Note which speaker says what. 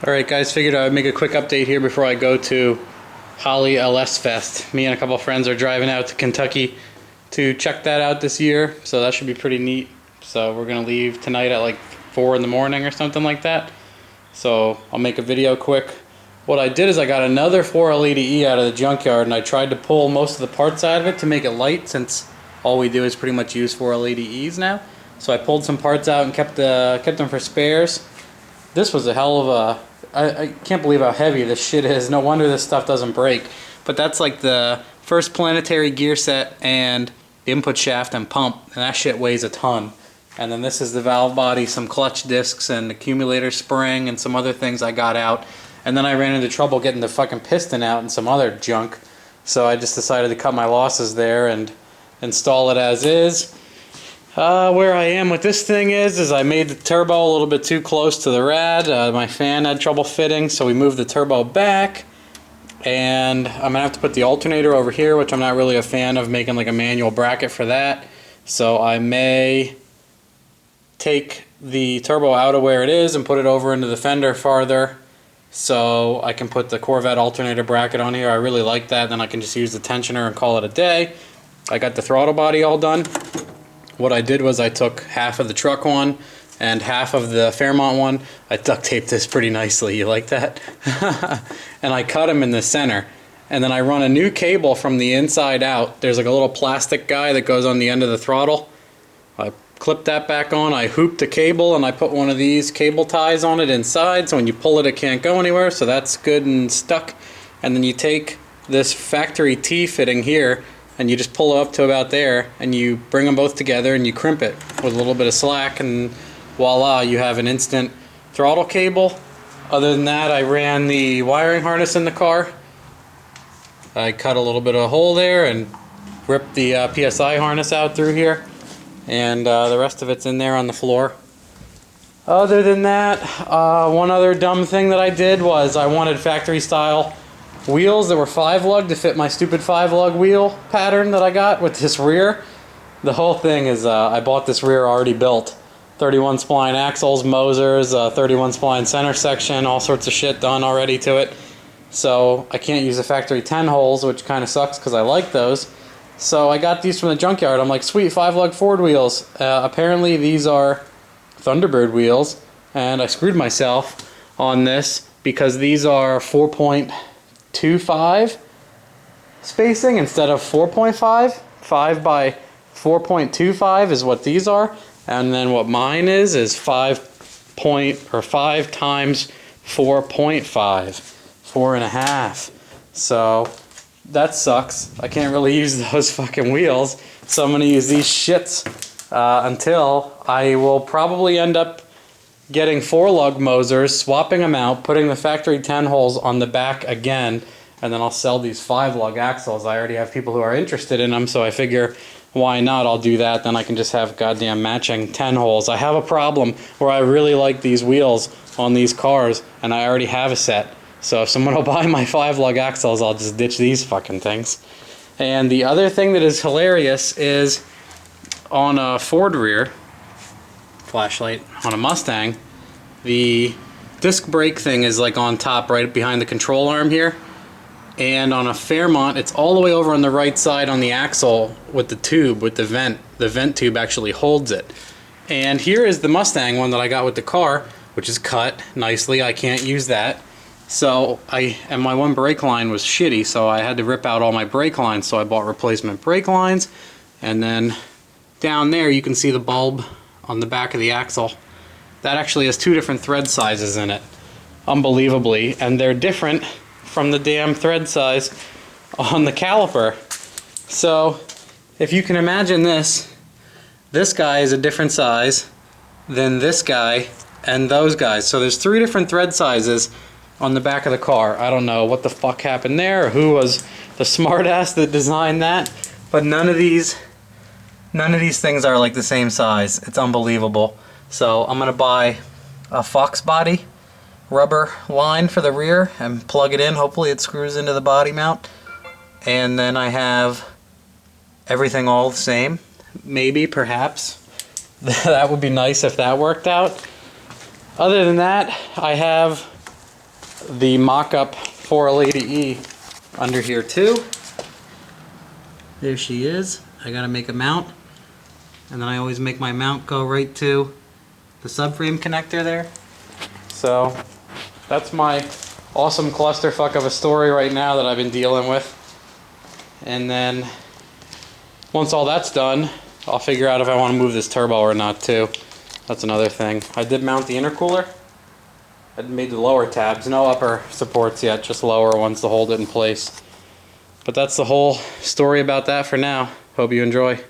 Speaker 1: Alright guys, figured I would make a quick update here before I go to Holly LS Fest. Me and a couple of friends are driving out to Kentucky to check that out this year, so that should be pretty neat. So we're going to leave tonight at like 4 in the morning or something like that. So I'll make a video quick. What I did is I got another 4L80E out of the junkyard and I tried to pull most of the parts out of it to make it light, since all we do is pretty much use 4L80Es now. So I pulled some parts out and kept them for spares. This was a hell of a... I can't believe how heavy this shit is. No wonder this stuff doesn't break. But that's like the first planetary gear set and the input shaft and pump, and that shit weighs a ton. And then this is the valve body, some clutch discs and accumulator spring and some other things I got out. And then I ran into trouble getting the fucking piston out and some other junk. So I just decided to cut my losses there and install it as is. Where I am with this thing is I made the turbo a little bit too close to the rad. My fan had trouble fitting, so we moved the turbo back. And I'm going to have to put the alternator over here, which I'm not really a fan of making like a manual bracket for that. So I may take the turbo out of where it is and put it over into the fender farther, so I can put the Corvette alternator bracket on here. I really like that. Then I can just use the tensioner and call it a day. I got the throttle body all done. What I did was I took half of the truck one and half of the Fairmont one. I duct taped this pretty nicely. You like that? And I cut them in the center. And then I run a new cable from the inside out. There's like a little plastic guy that goes on the end of the throttle. I clipped that back on. I hooped the cable and I put one of these cable ties on it inside, so when you pull it, it can't go anywhere. So that's good and stuck. And then you take this factory T fitting here and you just pull it up to about there, and you bring them both together and you crimp it with a little bit of slack, and voila, you have an instant throttle cable. Other than that, I ran the wiring harness in the car. I cut a little bit of a hole there and ripped the PSI harness out through here, and the rest of it's in there on the floor. Other than that, one other dumb thing that I did was I wanted factory style wheels that were 5-lug to fit my stupid 5-lug wheel pattern that I got with this rear. The whole thing is I bought this rear already built. 31 spline axles, Mosers, 31 spline center section, all sorts of shit done already to it. So I can't use the factory 10 holes, which kind of sucks because I like those. So I got these from the junkyard. I'm like, sweet, 5-lug Ford wheels. Apparently these are Thunderbird wheels, and I screwed myself on this because these are 4.25 spacing instead of 4.5. 5 by 4.25 is what these are, and then what mine is 5 times 4.5, 4.5. So that sucks. I can't really use those fucking wheels, so I'm gonna use these shits until I will probably end up getting 4-lug Mosers, swapping them out, putting the factory 10 holes on the back again, and then I'll sell these 5-lug axles. I already have people who are interested in them, so I figure why not? I'll do that. Then I can just have goddamn matching 10 holes. I have a problem where I really like these wheels on these cars, and I already have a set. So if someone will buy my 5-lug axles, I'll just ditch these fucking things. And the other thing that is hilarious is on a Ford rear, flashlight, on a Mustang, the disc brake thing is like on top right behind the control arm here, and on a Fairmont it's all the way over on the right side on the axle with the tube, with the vent tube actually holds it. And here is the Mustang one that I got with the car, which is cut nicely. I can't use that, so and my one brake line was shitty, so I had to rip out all my brake lines, so I bought replacement brake lines. And then down there you can see the bulb on the back of the axle. That actually has 2 different thread sizes in it, unbelievably, and they're different from the damn thread size on the caliper. So if you can imagine this guy is a different size than this guy and those guys. So there's 3 different thread sizes on the back of the car. I don't know what the fuck happened there, or who was the smartass that designed that, but none of these things are like the same size. It's unbelievable. So I'm gonna buy a Fox body rubber line for the rear and plug it in. Hopefully it screws into the body mount. And then I have everything all the same. Maybe, perhaps. That would be nice if that worked out. Other than that, I have the mock-up 480E under here too. There she is. I gotta make a mount, and then I always make my mount go right to the subframe connector there. So that's my awesome clusterfuck of a story right now that I've been dealing with. And then once all that's done, I'll figure out if I want to move this turbo or not too. That's another thing. I did mount the intercooler. I made the lower tabs, no upper supports yet, just lower ones to hold it in place. But that's the whole story about that for now. Hope you enjoy.